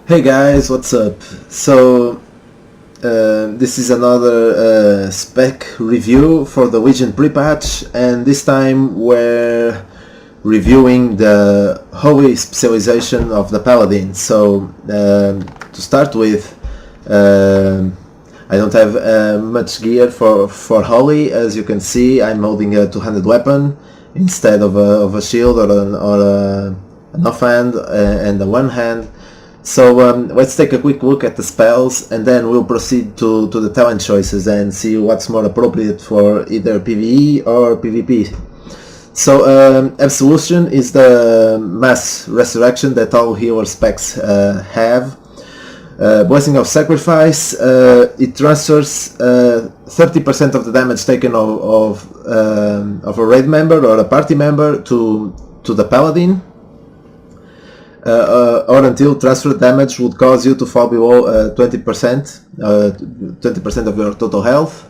Hey guys, what's up? This is another spec review for the Legion pre-patch, and this time we're reviewing the Holy specialization of the Paladin. To start with, I don't have much gear for Holy. As you can see, I'm holding a two-handed weapon instead of a shield or an offhand and a one-hand. Let's take a quick look at the spells, and then we'll proceed to the talent choices and see what's more appropriate for either PvE or PvP. Absolution is the mass resurrection that all healer specs have. Blessing of Sacrifice, it transfers 30% of the damage taken of a raid member or a party member to the Paladin. Or until transfer damage would cause you to fall below 20% of your total health.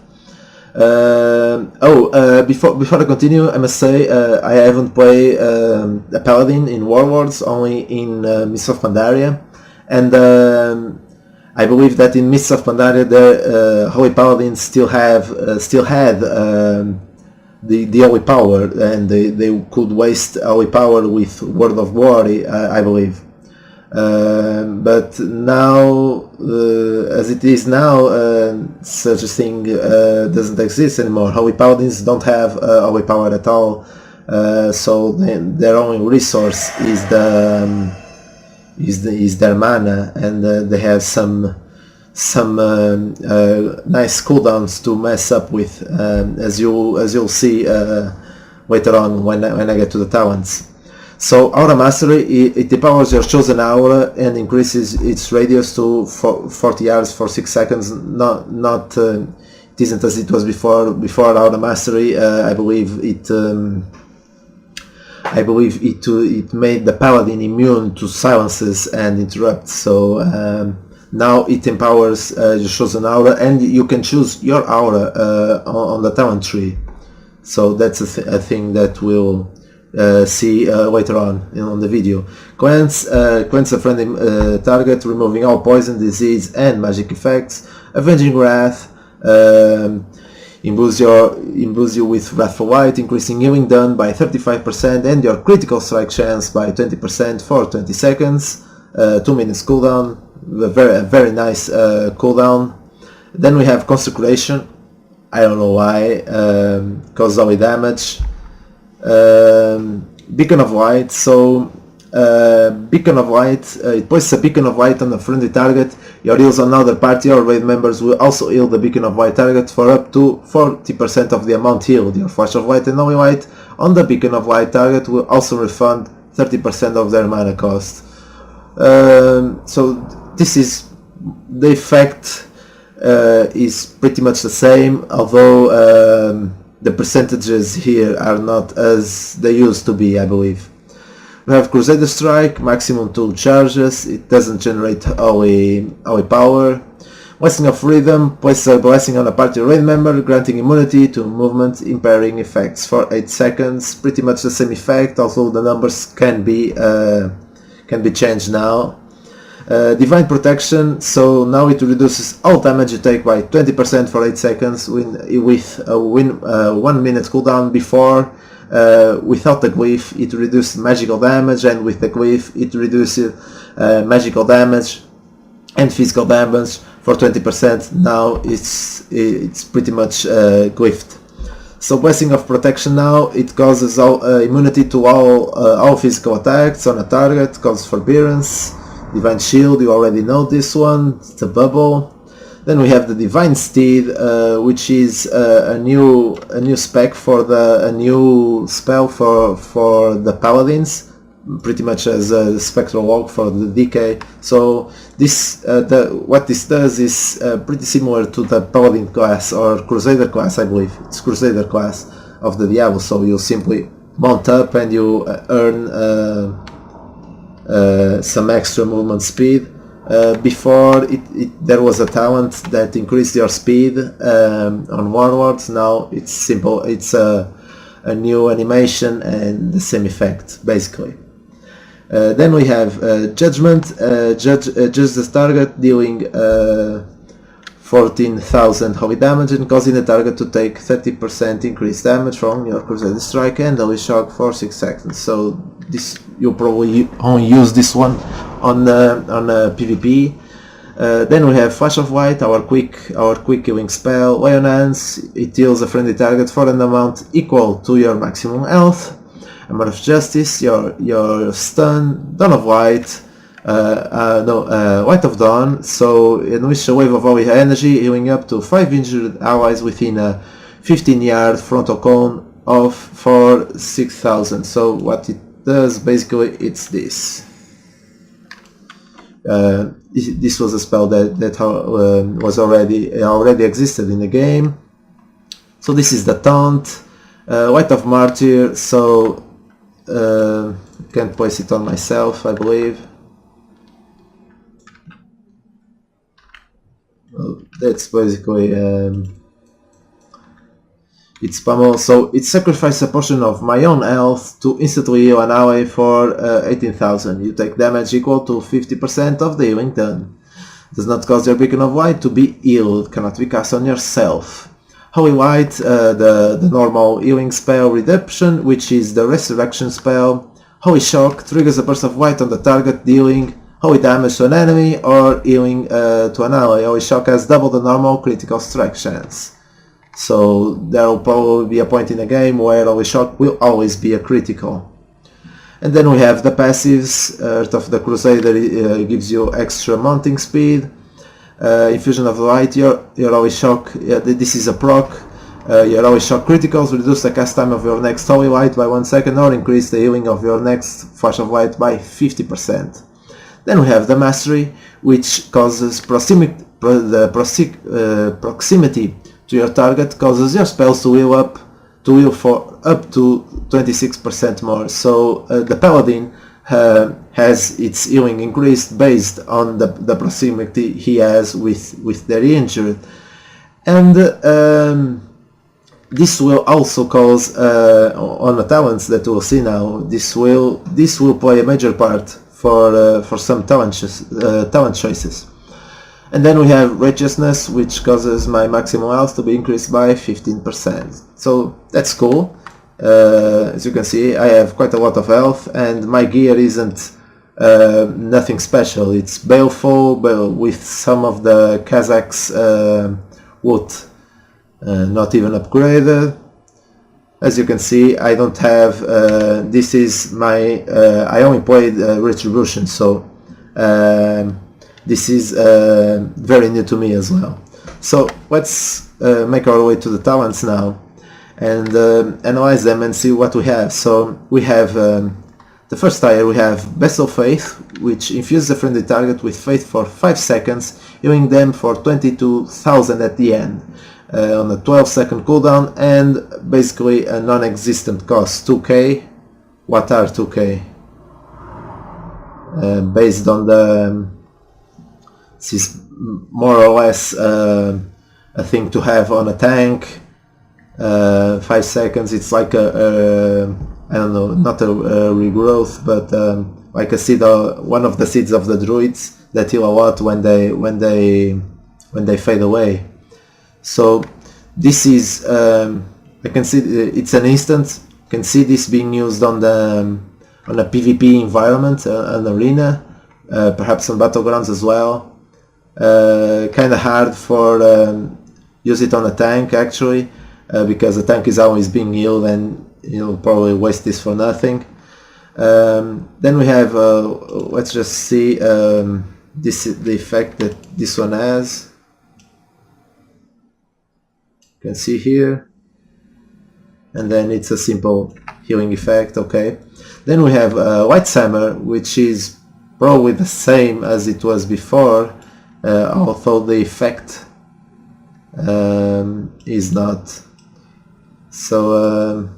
Before I continue, I must say I haven't played a Paladin in Warlords, only in Mists of Pandaria, and I believe that in Mists of Pandaria the Holy Paladins still had the Holy Power, and they could waste Holy Power with Word of War, I believe. But now, as it is now, such a thing doesn't exist anymore. Holy Paladins don't have Holy Power at all, so their only resource is their mana, and they have some nice cooldowns to mess up with, as you'll see later on when I get to the talents. So Aura Mastery, it empowers your chosen aura and increases its radius to 40 yards for 6 seconds. It isn't as it was before Aura Mastery. I believe it made the Paladin immune to silences and interrupts. So now it empowers your chosen aura, and you can choose your aura on the talent tree. So that's a thing that we'll see later on the video. Cleanse a friendly target, removing all poison, disease and magic effects. Avenging Wrath imbues you with Wrathful Light, increasing healing done by 35% and your critical strike chance by 20% for 20 seconds. 2 minutes cooldown. A very nice cooldown. Then we have Consecration. I don't know why. Causes only damage. Beacon of Light. Beacon of Light. It places a Beacon of Light on a friendly target. Your heals on other party or raid members will also heal the Beacon of Light target for up to 40% of the amount healed. Your Flash of Light and Holy Light on the Beacon of Light target will also refund 30% of their mana cost. This is the effect is pretty much the same, although the percentages here are not as they used to be, I believe. We have Crusader Strike, maximum 2 charges. It doesn't generate holy power. Blessing of Freedom, places a blessing on a party raid member, granting immunity to movement impairing effects for 8 seconds. Pretty much the same effect, although the numbers can be changed now. Divine Protection, so now it reduces all damage you take by 20% for 8 seconds with a 1 minute cooldown. Before, without the glyph, it reduced magical damage, and with the glyph it reduces magical damage and physical damage for 20%. Now it's pretty much glyphed. So Blessing of Protection now, it causes immunity to all physical attacks on a target, causes Forbearance. Divine Shield, you already know this one, it's a bubble. Then we have the Divine Steed, which is a new spec for a new spell for the Paladins, pretty much as a Spectral Walk for the DK. So what this does is pretty similar to the Paladin class or Crusader class, I believe. It's Crusader class of the Diablo, so you simply mount up and you earn some extra movement speed. Before there was a talent that increased your speed on Warlords. Now it's simple, it's a new animation and the same effect basically. Then we have Judgment, judge the target, dealing 14,000 heavy damage and causing the target to take 30% increased damage from your Crusader Strike and Holy Shock for 6 seconds. So this, you'll probably only use this one on PvP. Then we have Flash of White, our quick killing spell. Lionance, it heals a friendly target for an amount equal to your maximum health. Hammer of Justice, your stun. Dawn of White, Light of Dawn, so unleash a wave of holy energy, healing up to 5 injured allies within a 15-yard frontal cone of for 6,000. So what it does, basically, it's this. This was a spell that was already existed in the game. So this is the taunt, Light of Martyr. So can't place it on myself, I believe. Well, that's basically its pummel. So it sacrifices a portion of my own health to instantly heal an ally for 18,000. You take damage equal to 50% of the healing done. Does not cause your Beacon of Light to be healed. Cannot be cast on yourself. Holy Light, the normal healing spell Redemption, which is the resurrection spell. Holy Shock triggers a burst of light on the target, dealing holy damage to an enemy or healing to an ally. Holy Shock has double the normal critical strike chance. So there will probably be a point in the game where Holy Shock will always be a critical. And then we have the passives. Earth of the Crusader gives you extra mounting speed. Infusion of Light, your Holy Shock, this is a proc. Your Holy Shock criticals reduce the cast time of your next Holy Light by 1 second or increase the healing of your next Flash of Light by 50%. Then we have the Mastery, which causes proximity to your target, causes your spells to heal for up to 26% more. So the Paladin has its healing increased based on the proximity he has with their injured, and this will also cause on the talents that we'll see now. This will play a major part for some talent choices. And then we have Righteousness, which causes my maximum health to be increased by 15%. So that's cool. As you can see, I have quite a lot of health, and my gear isn't nothing special. It's baleful, but with some of the Kazakh's wood not even upgraded. As you can see, I don't have. This is my. I only played Retribution, so this is very new to me as well. So let's make our way to the talents now and analyze them and see what we have. So we have the first tier. We have Vessel Faith, which infuses a friendly target with faith for 5 seconds, healing them for 22,000 at the end on a 12-second cooldown, and basically a non-existent cost, 2k. What are 2k? Based on the this is more or less a thing to have on a tank. 5 seconds, it's like a I don't know, not a regrowth, but like a seed, one of the seeds of the druids that heal a lot when they fade away. So this is I can see it's an instant. You can see this being used on a PvP environment, an arena, perhaps on battlegrounds as well. Kind of hard for use it on a tank actually, because the tank is always being healed and you'll probably waste this for nothing. Then we have let's just see the effect that this one has. You can see here, and then it's a simple healing effect. Okay, then we have White Hammer, which is probably the same as it was before, although the effect is not. So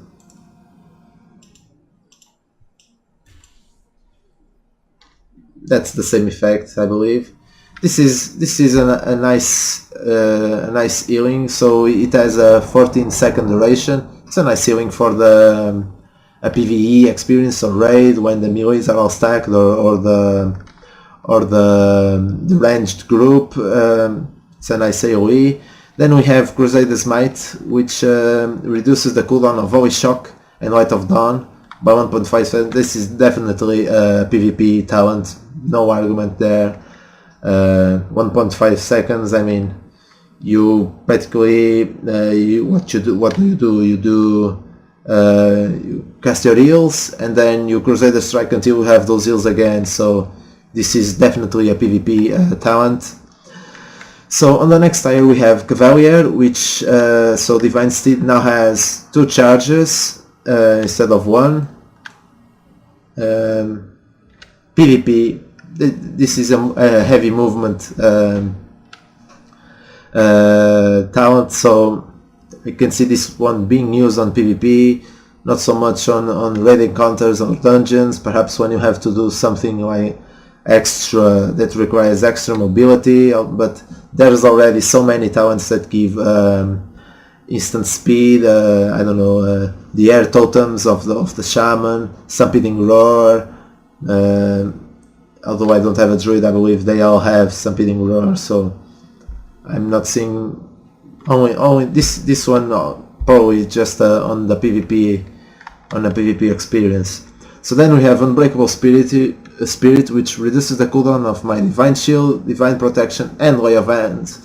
that's the same effect, I believe. This is a nice healing. So it has a 14-second duration. It's a nice healing for the a PvE experience or raid when the melees are all stacked, or the ranged group. It's a nice AoE. Then we have Crusader's Might, which reduces the cooldown of Holy Shock and Light of Dawn by 1.5 seconds. This is definitely a PvP talent, no argument there. 1.5 seconds, I mean, you practically, what do? You cast your heals and then you Crusader Strike until you have those heals again, so this is definitely a PvP talent. So on the next tier we have Cavalier, which so Divine Steed now has 2 charges instead of 1. PvP, this is a heavy movement talent, so you can see this one being used on PvP, not so much on raid encounters or dungeons, perhaps when you have to do something like extra that requires extra mobility, but there's already so many talents that give instant speed. I don't know, the air totems of the shaman, Stampeding Roar, although I don't have a druid, I believe they all have Stampeding Roar, so I'm not seeing only this one probably just on the PvP experience. So then we have Unbreakable Spirit, which reduces the cooldown of my Divine Shield, Divine Protection and Lay on Hands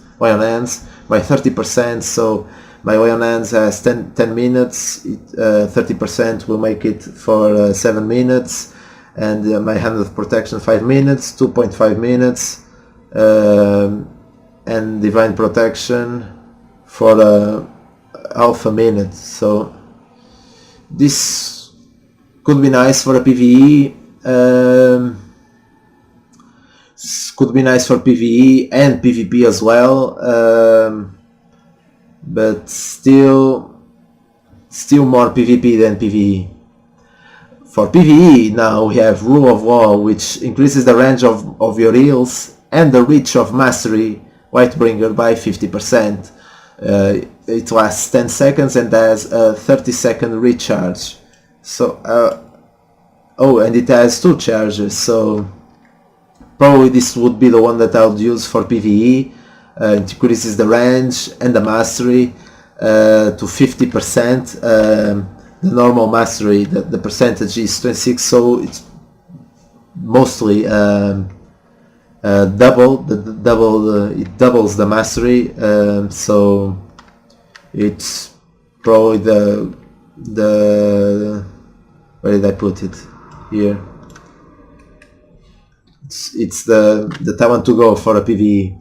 by 30%. So my Lay on Hands has 10 minutes, 30% will make it for 7 minutes, and my Hand of Protection 5 minutes, 2.5 minutes, and Divine Protection for half a minute. So this could be nice for a PvE. Could be nice for PvE and PvP as well, but still more PvP than PvE. For PvE now we have Rule of Law, which increases the range of your heals and the reach of Mastery Lightbringer by 50%. It lasts 10 seconds and has a 30-second recharge. So and it has 2 charges, so probably this would be the one that I would use for PvE. It increases the range and the mastery to 50%. The normal mastery, the percentage is 26, so it's mostly it doubles the mastery. So it's probably the where did I put it? Here. It's the talent to go for a PvE.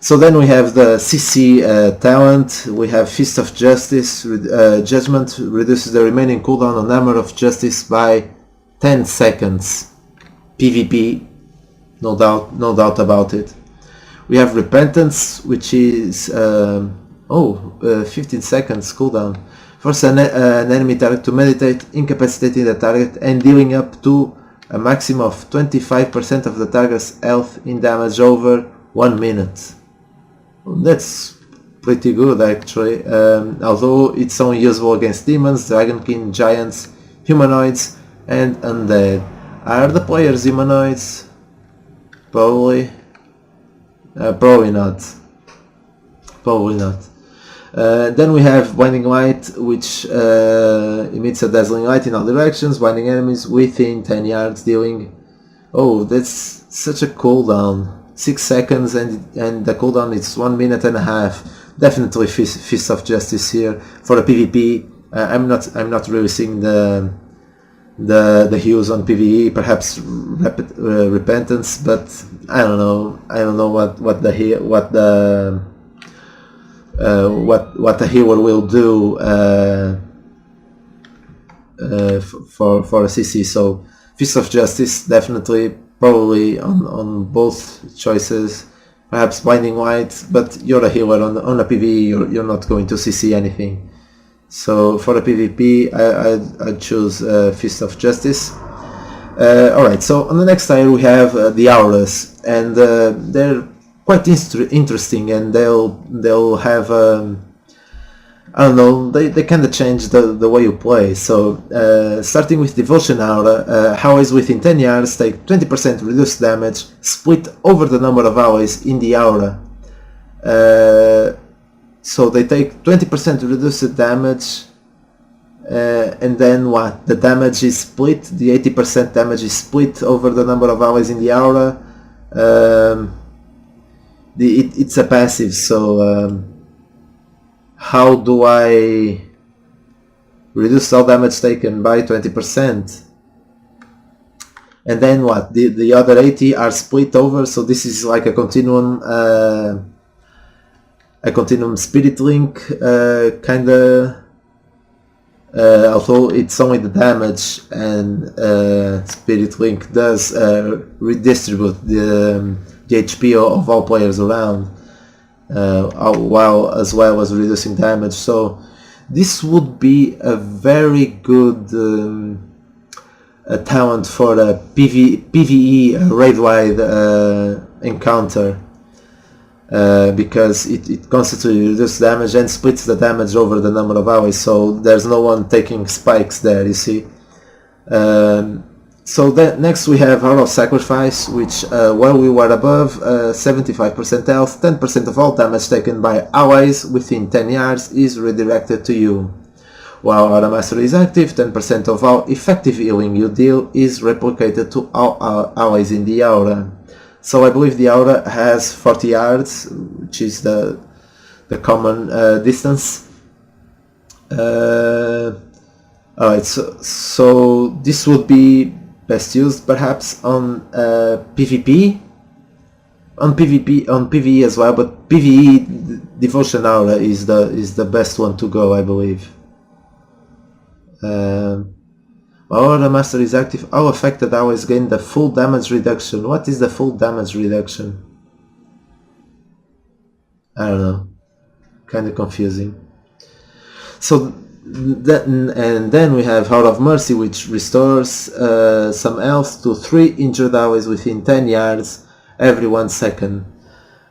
So then we have the CC talent. We have Fist of Justice. Judgment reduces the remaining cooldown on Hammer of Justice by 10 seconds. PvP, no doubt about it. We have Repentance, which is 15 seconds cooldown. Force an enemy target to meditate, incapacitating the target and dealing up to a maximum of 25% of the target's health in damage over 1 minute. That's pretty good actually, although it's only usable against demons, dragonkin, giants, humanoids and undead. Are the players humanoids? Probably. Probably not. Then we have Blinding Light, which emits a dazzling light in all directions, blinding enemies within 10 yards, dealing... Oh, that's such a cooldown. 6 seconds and the cooldown is 1 minute and a half. Definitely Fist of Justice here for a PvP. I'm not really seeing the use on PvE. Perhaps Repentance, but I don't know. I don't know what the healer will do for a CC. So Fist of Justice definitely. Probably on both choices, perhaps Blinding Light, but you're a healer on a PvE, you're not going to CC anything. So for a PvP, I'd choose Fist of Justice. Alright, so on the next tier we have the Auras, and they're quite interesting, and they'll have I don't know, they kind of change the way you play. So starting with Devotion Aura, allies within 10 yards take 20% reduced damage split over the number of allies in the aura. So they take 20% reduced damage, and then what? The damage is split, the 80% damage is split over the number of allies in the aura. It's a passive, so how do I reduce all damage taken by 20%? And then what? The other 80 are split over, so this is like a continuum spirit link kinda, although it's only the damage, and spirit link does redistribute the HP of all players around, while as well as reducing damage. So this would be a very good talent for a PvE raid-wide encounter, because it constantly reduces damage and splits the damage over the number of allies, so there's no one taking spikes there, you see. So then next we have Hour of Sacrifice, which while we were above 75% health, 10% of all damage taken by allies within 10 yards is redirected to you. While Aura Mastery is active, 10% of all effective healing you deal is replicated to all allies in the aura. So I believe the aura has 40 yards, which is the common distance. Alright, so this would be best used perhaps on PvP, on PvE as well, but PvE Devotion Aura is the best one to go, I believe. Aura Master is active. All affected allies gain the full damage reduction. What is the full damage reduction? I don't know. Kind of confusing. So then we have Hour of Mercy, which restores some health to 3 injured allies within 10 yards every 1 second.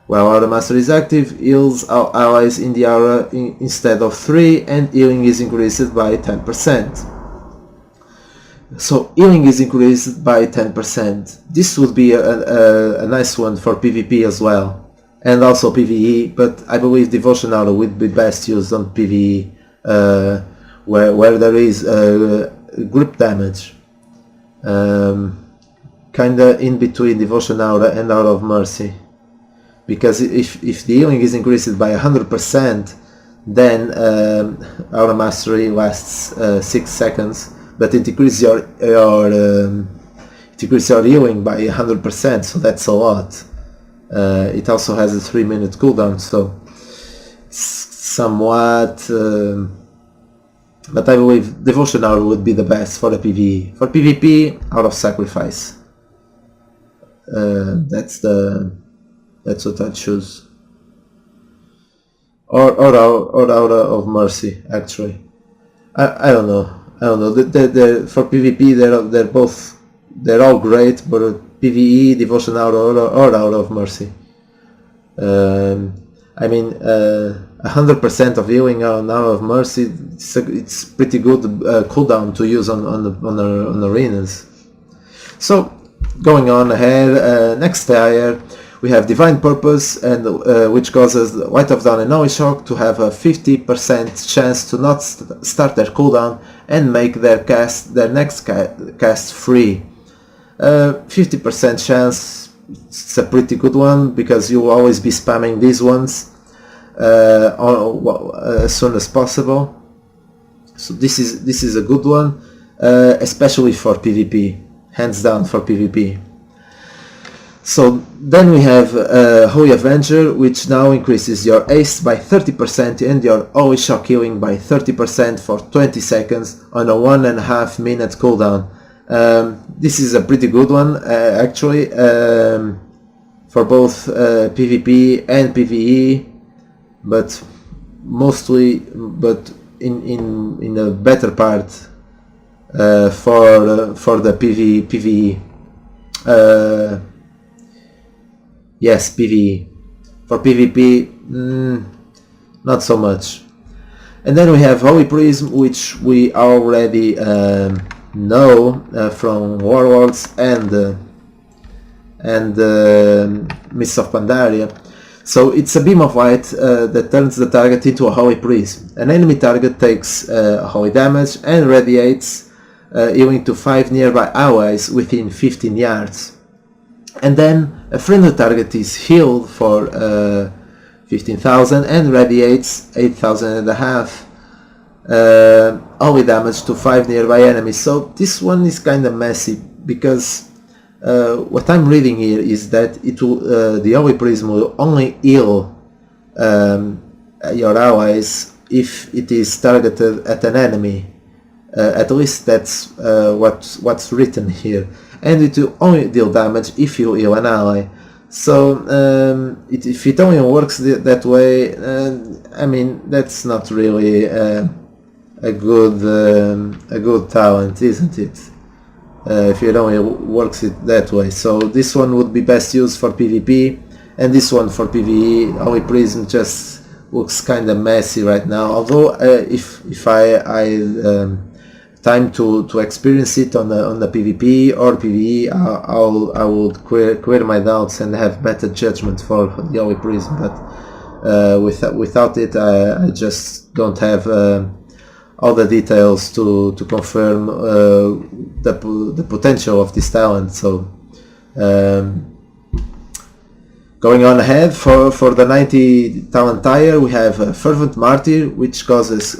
While Aura Master is active, heals all allies in the aura instead of 3, and healing is increased by 10%. So healing is increased by 10%. This would be a nice one for PvP as well, and also PvE, but I believe Devotion Aura would be best used on PvE, where there is group damage, kinda in between Devotion Aura and Hour of Mercy. Because if the healing is increased by 100%, then Aura Mastery lasts 6 seconds, but it increases your healing by 100%, so that's a lot. It also has a 3-minute cooldown, so somewhat. But I believe Devotion Aura would be the best for the PvE. For PvP, Hour of Sacrifice. That's what I'd choose. Or Aura of Mercy, actually. I don't know. For PvP, they're all great, but PvE, Devotion Aura or Aura of Mercy. I mean, 100% of healing on Aura of Mercy, it's pretty good cooldown to use on arenas. So, going on ahead, next tier, we have Divine Purpose, and which causes Light of Dawn and Holy Shock to have a 50% chance to not start their cooldown and make their next cast free. 50% chance, it's a pretty good one, because you'll always be spamming these ones as soon as possible. So this is a good one, especially for PvP, hands down for PvP. So then we have Holy Avenger, which now increases your haste by 30% and your Holy Shock healing by 30% for 20 seconds on a 1.5 minute cooldown. This is a pretty good one, actually, for both PvP and PvE, but in a better part for the PvE. Yes, PvE. For PvP, not so much. And then we have Holy Prism, which we already know from Warlords and Mists of Pandaria. So it's a beam of light that turns the target into a Holy Prism. An enemy target takes holy damage and radiates, healing to 5 nearby allies within 15 yards. And then a friendly target is healed for 15,000 and radiates 8,000 and a half holy damage to 5 nearby enemies. So this one is kind of messy, because what I'm reading here is that it will, the Holy Prism will only heal your allies if it is targeted at an enemy. At least that's what's written here. And it will only deal damage if you heal an ally. So if it only works that way, I mean, that's not really a good talent, isn't it? If it only works it that way. So this one would be best used for PvP, and this one for PvE. Holy Prism just looks kind of messy right now. Although if I time to experience it on the PvP or PvE, I would clear my doubts and have better judgment for the Holy Prism. But without it, I just don't have all the details to confirm the potential of this talent. So going on ahead, for the 90 talent tier, we have Fervent Martyr, which causes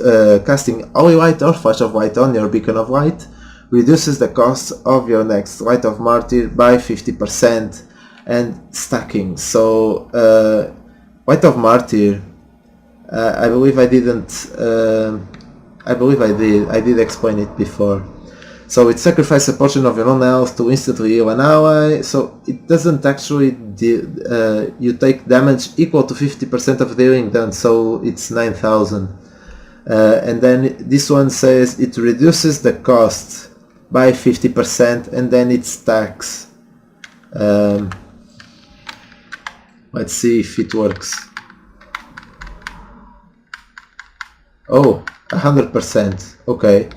casting Holy Light or Flash of Light on your beacon of light, reduces the cost of your next Light of Martyr by 50%, and stacking. So Light of Martyr, I believe I didn't. I believe I did explain it before. So it sacrifices a portion of your own health to instantly heal an ally. So it doesn't actually you take damage equal to 50% of the healing done. So it's 9,000. And then this one says it reduces the cost by 50%, and then it stacks. Let's see if it works. Oh, 100%. Okay,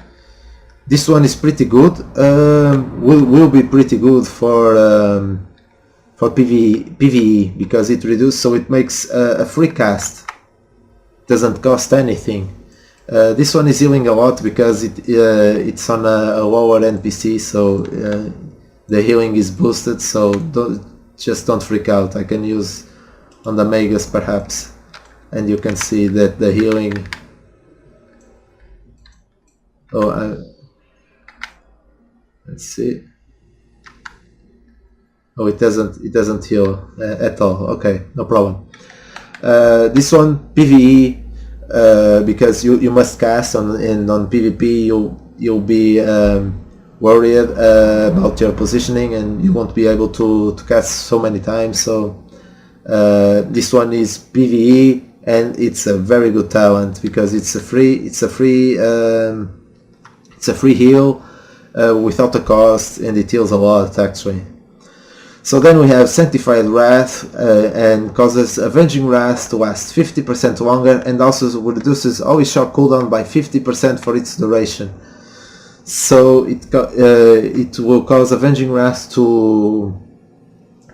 this one is pretty good. Will be pretty good for PvE because it reduces, so it makes a free cast. Doesn't cost anything. This one is healing a lot because it's on a lower NPC, so the healing is boosted. So don't freak out. I can use on the Magus perhaps, and you can see that the healing. Oh, let's see. Oh, it doesn't heal at all. Okay, no problem. This one PvE, because you must cast on PvP. You'll be worried about your positioning, and you won't be able to cast so many times. So this one is PvE, and it's a very good talent because it's a free heal without a cost, and it heals a lot actually. So then we have Sanctified Wrath, and causes Avenging Wrath to last 50% longer, and also reduces Holy Shock cooldown by 50% for its duration. So it will cause Avenging Wrath to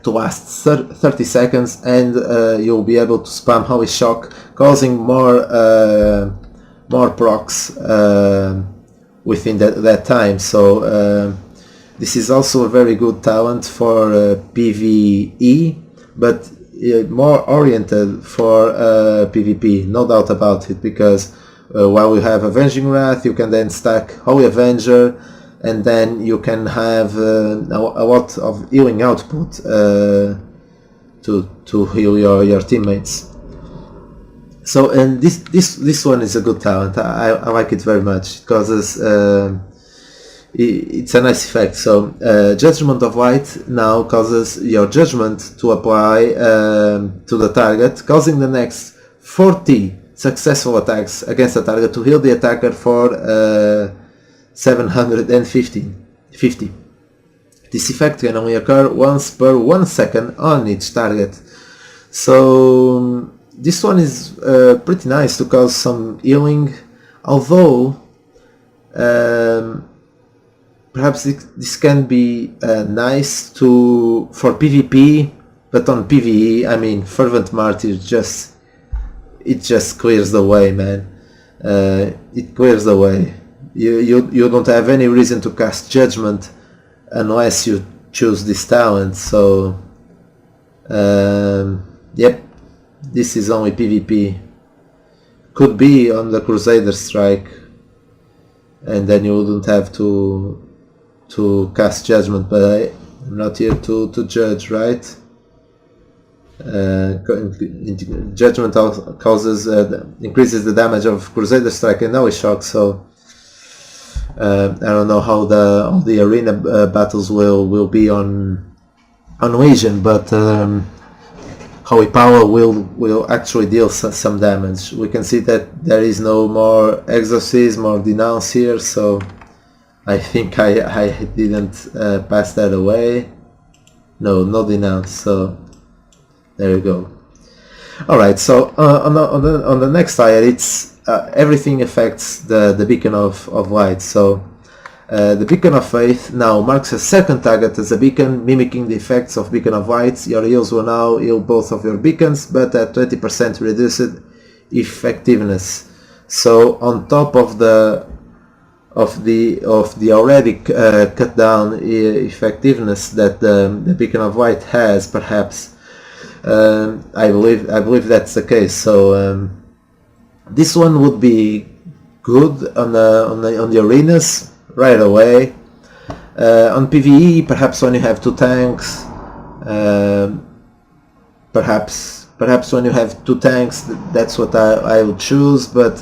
last 30 seconds, and you'll be able to spam Holy Shock, causing more procs within that time. So this is also a very good talent for PvE, but more oriented for PvP, no doubt about it, because while you have Avenging Wrath, you can then stack Holy Avenger, and then you can have a lot of healing output to heal your teammates. So, and this one is a good talent. I like it very much. It causes it's a nice effect. So Judgment of Light now causes your judgment to apply to the target, causing the next 40 successful attacks against the target to heal the attacker for 750. This effect can only occur once per 1 second on each target. So this one is pretty nice to cause some healing, although perhaps this can be nice for PvP, but on PvE, I mean, Fervent Martyr it just clears the way, man. It clears the way. You don't have any reason to cast Judgment unless you choose this talent. So yep, this is only PvP. Could be on the Crusader Strike, and then you wouldn't have to cast Judgment, but I'm not here to judge, right? Judgment increases the damage of Crusader Strike and Holy Shock, so I don't know how the arena battles will be on Legion, but Holy Power will actually deal some damage. We can see that there is no more Exorcism or Denounce here, so I think I didn't pass that away. No Denounce, so there you go. Alright, so on the next tire, it's everything affects the Beacon of Light. So the Beacon of Faith now marks a second target as a beacon, mimicking the effects of Beacon of Light. Your heals will now heal both of your beacons, but at 20% reduced effectiveness. So on top of the already cut down effectiveness that the Beacon of Light has, perhaps I believe that's the case. So this one would be good on the arenas right away. On PvE, perhaps when you have two tanks, perhaps when you have two tanks, that's what I would choose. But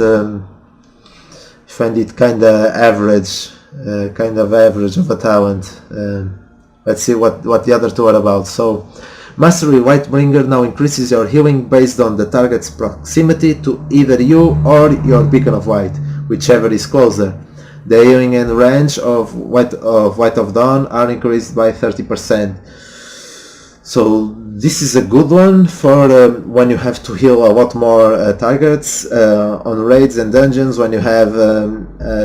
find it kind of average of a talent. Let's see what the other two are about. So Mastery Lightbringer now increases your healing based on the target's proximity to either you or your Beacon of Light, whichever is closer. The healing and range of Light of Dawn are increased by 30%. So this is a good one for when you have to heal a lot more targets on raids and dungeons. When you have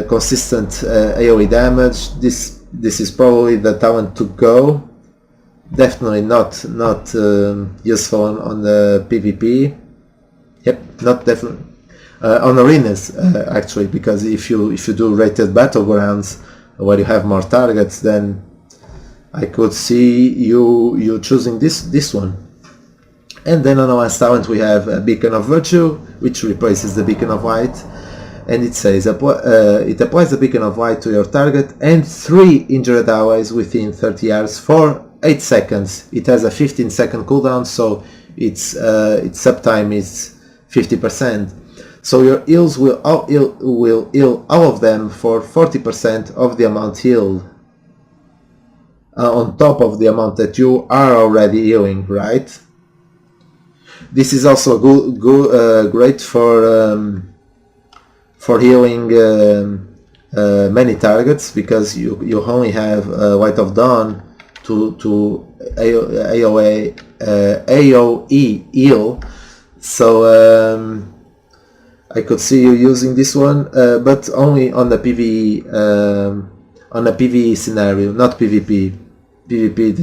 consistent AoE damage, this is probably the talent to go. Definitely not useful on the PvP. Yep, not definitely on arenas actually, because if you do rated battlegrounds where you have more targets, then I could see you choosing this one. And then on the last talent we have a Beacon of Virtue, which replaces the Beacon of Light, and it says it applies the Beacon of Light to your target and 3 injured allies within 30 yards for 8 seconds. It has a 15-second cooldown, so its uptime is 50%. So your heals will heal all of them for 40% of the amount healed, on top of the amount that you are already healing, right? This is also great for healing many targets, because you only have Light of Dawn to AoE heal. So I could see you using this one, but only on the PvE scenario, not PvP. PvP,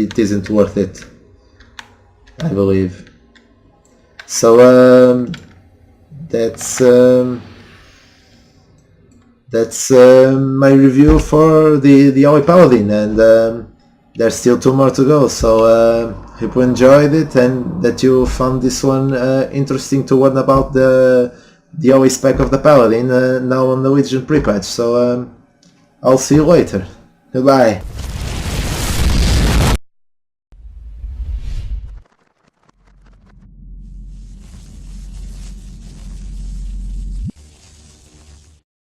it isn't worth it, I believe. So that's my review for the Holy Paladin, and there's still 2 more to go. So hope you enjoyed it and that you found this one interesting to learn about the Holy spec of the Paladin now on the Legion pre-patch. So I'll see you later. Goodbye.